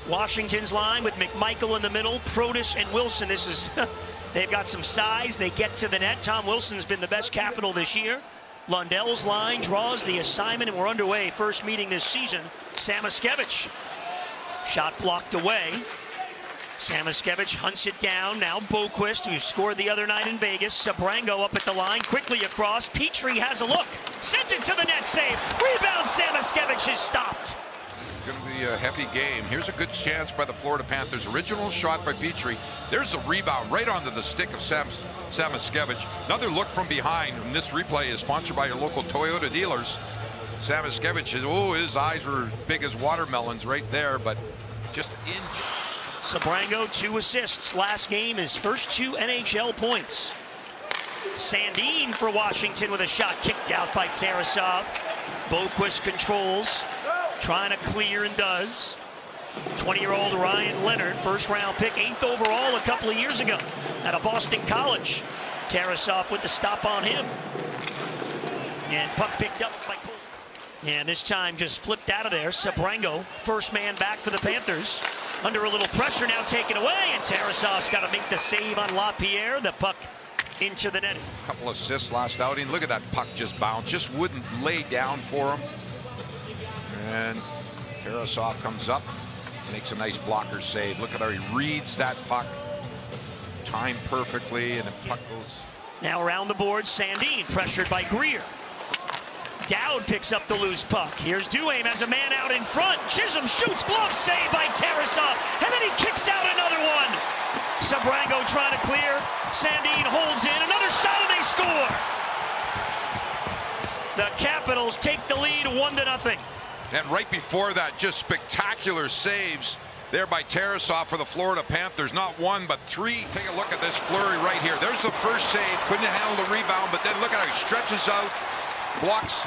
Washington's line with McMichael in the middle, Protas and Wilson. This is, they've got some size. They get to the net. Tom Wilson's been the best capital this year. Lundell's line draws the assignment, and we're underway. First meeting this season. Samoskevich. Shot blocked away. Samoskevich hunts it down. Now Boquist, who scored the other night in Vegas. Sabrango up at the line, quickly across. Petrie has a look. Sends it to the net, save. Rebound, Samoskevich is stopped. It's going to be a heavy game. Here's a good chance by the Florida Panthers. Original shot by Petrie. There's a rebound right onto the stick of Samoskevich. Another look from behind. And this replay is sponsored by your local Toyota dealers. Samoskevich, his eyes were big as watermelons right there, but just in. Sabrango, 2 assists. Last game, his first 2 NHL points. Sandin for Washington with a shot kicked out by Tarasov. Boquist controls, trying to clear and does. 20-year-old Ryan Leonard, first-round pick, 8th overall a couple of years ago at a Boston college. Tarasov with the stop on him. And puck picked up by Cole. And this time just flipped out of there. Sabrango, first man back for the Panthers. Under a little pressure, now taken away, and Tarasov's got to make the save on LaPierre. The puck into the net. Couple assists last outing. Look at that puck just bounce. Just wouldn't lay down for him. And Tarasov comes up, makes a nice blocker save. Look at how he reads that puck. Timed perfectly, and the puck goes. Now around the board, Sandin pressured by Greer. Dowd picks up the loose puck. Here's Duhaime as a man out in front. Chisholm shoots, glove save by Tarasov, and then he kicks out another one. Sabrango trying to clear. Sandin holds in, another shot, and they score. The Capitals take the lead 1-0. And right before that, just spectacular saves there by Tarasov for the Florida Panthers. Not 1, but 3. Take a look at this flurry right here. There's the first save. Couldn't handle the rebound, but then look at how he stretches out. Blocks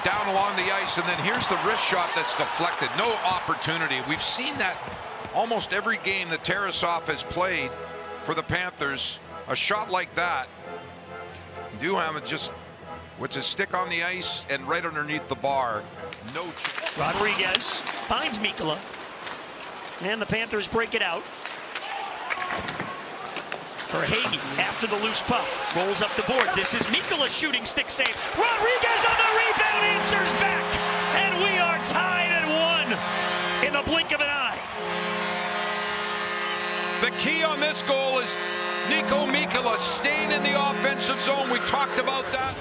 down along the ice, and then here's the wrist shot that's deflected. No opportunity. We've seen that almost every game that Tarasov has played for the Panthers. A shot like that. Duhaime just with his stick on the ice and right underneath the bar. No chance. Rodriguez finds Mikkola, and the Panthers break it out. For Hagee after the loose puck, rolls up the boards. This is Mikkola shooting stick save. Rodriguez on the rebound, answers back, and we are tied at 1 in the blink of an eye. The key on this goal is Niko Mikkola staying in the offensive zone. We talked about that.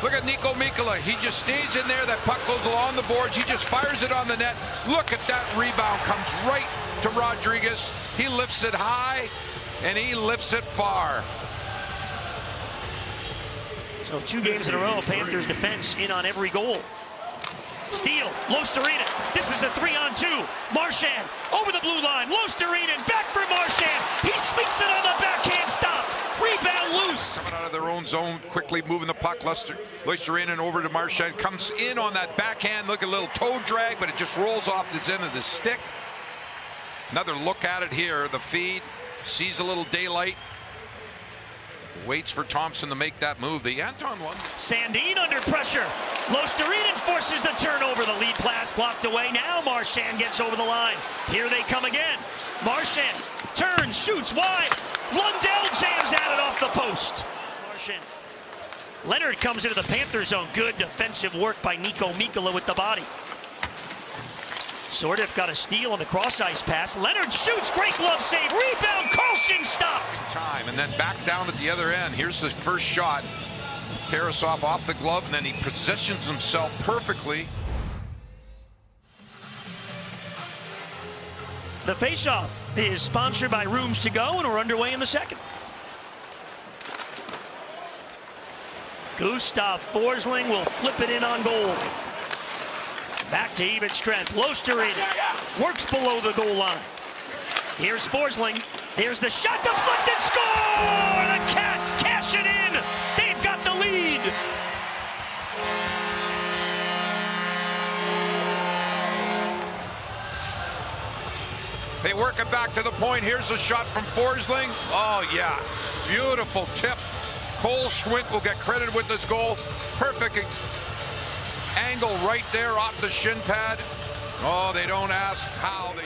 Look at Niko Mikkola. He just stays in there. That puck goes along the boards. He just fires it on the net. Look at that rebound. Comes right to Rodriguez. He lifts it high, and he lifts it far. So 2 games in a row, Panthers defense in on every goal. Steal, Luostarinen. This is a 3-on-2. Marchand over the blue line. Luostarinen back for Marchand. He sneaks it on the backhand stop. Rebound loose. Coming out of their own zone, quickly moving the puck. Luostarinen over to Marchand. Comes in on that backhand. Look at a little toe drag, but it just rolls off the end of the stick. Another look at it here. The feed. Sees a little daylight. Waits for Thompson to make that move. The Anton one. Sandin under pressure. Luostarinen forces the turnover. The lead pass blocked away. Now Marchand gets over the line. Here they come again. Marchand turns, shoots wide. Lundell jams at it off the post. Marchand. Leonard comes into the Panther zone. Good defensive work by Niko Mikkola with the body. Sordiff got a steal on the cross-ice pass. Leonard shoots, great glove save, rebound, Karlsson stopped. Time, and then back down at the other end. Here's the first shot. Tarasov off the glove, and then he positions himself perfectly. The face-off is sponsored by Rooms to Go, and we're underway in the second. Gustav Forsling will flip it in on goal. Back to even strength. Luostarinen works below the goal line. Here's Forsling. There's the shot, deflected, score! The Cats cash it in. They've got the lead. They work it back to the point. Here's a shot from Forsling. Oh, yeah. Beautiful tip. Cole Schwindt will get credit with this goal. Perfect angle right there off the shin pad. Oh, they don't ask how. They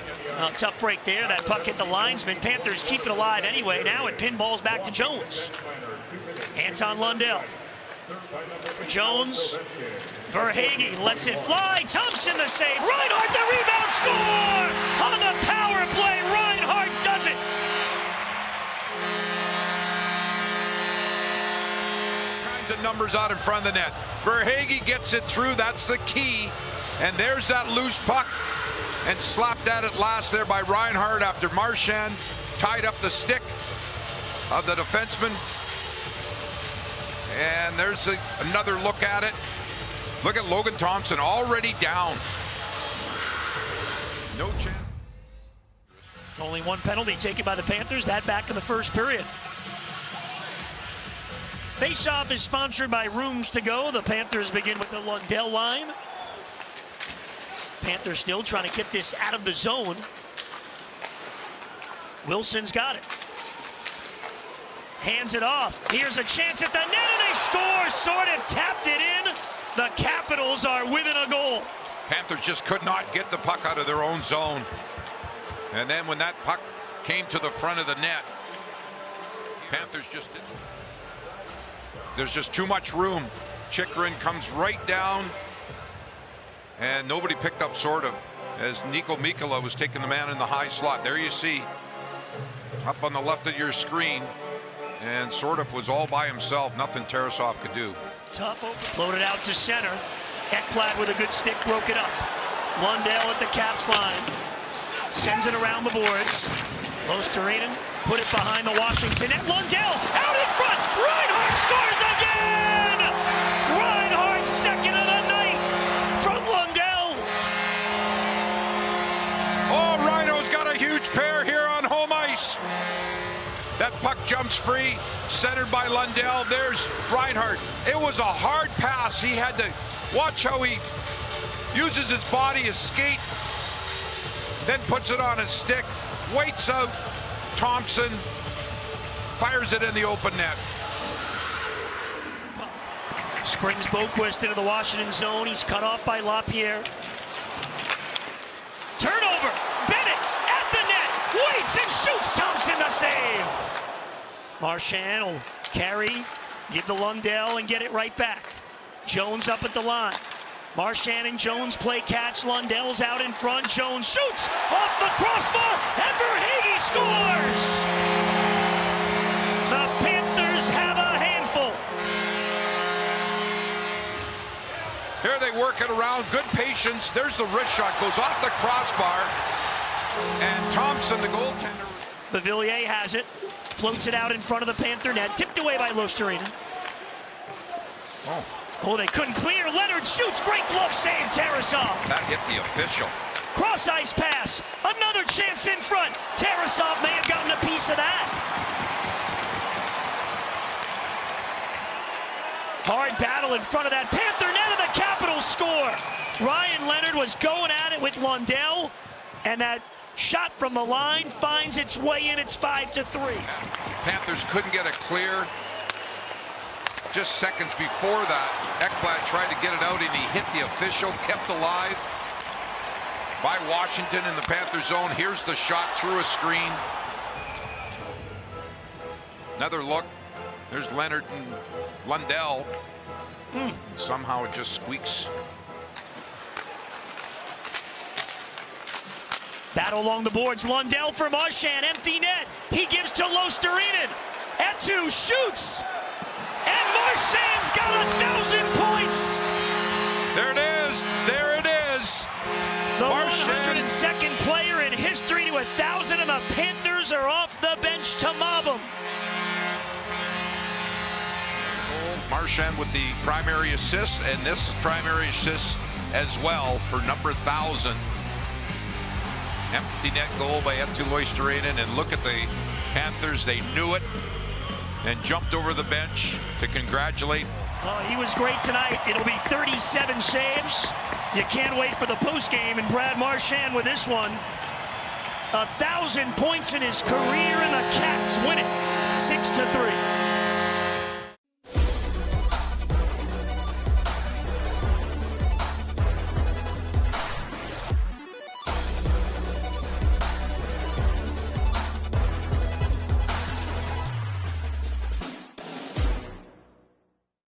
just... tough break there. That puck hit the linesman. Panthers keep it alive anyway. Now it pinballs back to Jones. Anton Lundell. For Jones. Verhaeghe lets it fly. Thompson the save. Reinhart the rebound. Score! On the power play, Reinhart does it. Kinds of numbers out in front of the net. Verhaeghe gets it through. That's the key. And there's that loose puck. And slapped at it last there by Reinhart after Marchand tied up the stick of the defenseman. And there's another look at it. Look at Logan Thompson already down. No chance. Only one penalty taken by the Panthers. That back in the first period. Face-off is sponsored by Rooms to Go. The Panthers begin with the Lundell line. Panthers still trying to get this out of the zone. Wilson's got it. Hands it off. Here's a chance at the net, and they score. Sort of tapped it in. The Capitals are within a goal. Panthers just could not get the puck out of their own zone. And then when that puck came to the front of the net, Panthers just didn't. There's just too much room. Chychrun comes right down. And nobody picked up sort of as Nico Mikkola was taking the man in the high slot. There you see up on the left of your screen. And sort of was all by himself. Nothing Tarasov could do. Tough open. Floated out to center. Ekblad with a good stick broke it up. Lundell at the Caps line. Sends it around the boards. Luostarinen put it behind the Washington net. Lundell out in front. Reinhart scores again! Reinhart second of the night from Lundell. Oh, Rhino's got a huge pair here on home ice. That puck jumps free, centered by Lundell. There's Reinhart. It was a hard pass. He had to watch how he uses his body, his skate, then puts it on his stick, waits out Thompson, fires it in the open net. Springs Boquist into the Washington zone. He's cut off by LaPierre. Turnover. Bennett at the net. Waits and shoots. Thompson the save. Marchand will carry, give the Lundell and get it right back. Jones up at the line. Marchand and Jones play catch. Lundell's out in front. Jones shoots off the crossbar and Verhaeghe scores. The Panthers have a handful. Here they work it around. Good patience. There's the wrist shot. Goes off the crossbar. And Thompson, the goaltender. Villiers has it. Floats it out in front of the Panther net. Tipped away by Luostarinen. Oh, they couldn't clear. Leonard shoots. Great glove save. Tarasov. That hit the official. Cross ice pass. Another chance in front. Tarasov may have gotten a piece of that. Hard battle in front of that Panther net, and the Capitals score. Ryan Leonard was going at it with Lundell, and that shot from the line finds its way in. It's 5-3. Panthers couldn't get it clear. Just seconds before that, Ekblad tried to get it out, and he hit the official, kept alive by Washington in the Panther zone. Here's the shot through a screen. Another look. There's Leonard and Lundell. Somehow it just squeaks. Battle along the boards. Lundell for Marchand. Empty net. He gives to Luostarinen. Eetu shoots. And Marchand's got 1,000 points. There it is. There it is. The Marchand. 102nd player in history to 1,000, and the Panthers are off the bench to mob him. Marchand with the primary assist, and this is primary assist as well for number 1,000. Empty net goal by Eetu Luostarinen, and look at the Panthers. They knew it and jumped over the bench to congratulate. Oh, he was great tonight. It'll be 37 saves. You can't wait for the postgame, and Brad Marchand with this one. 1,000 points in his career, and the Cats win it 6-3.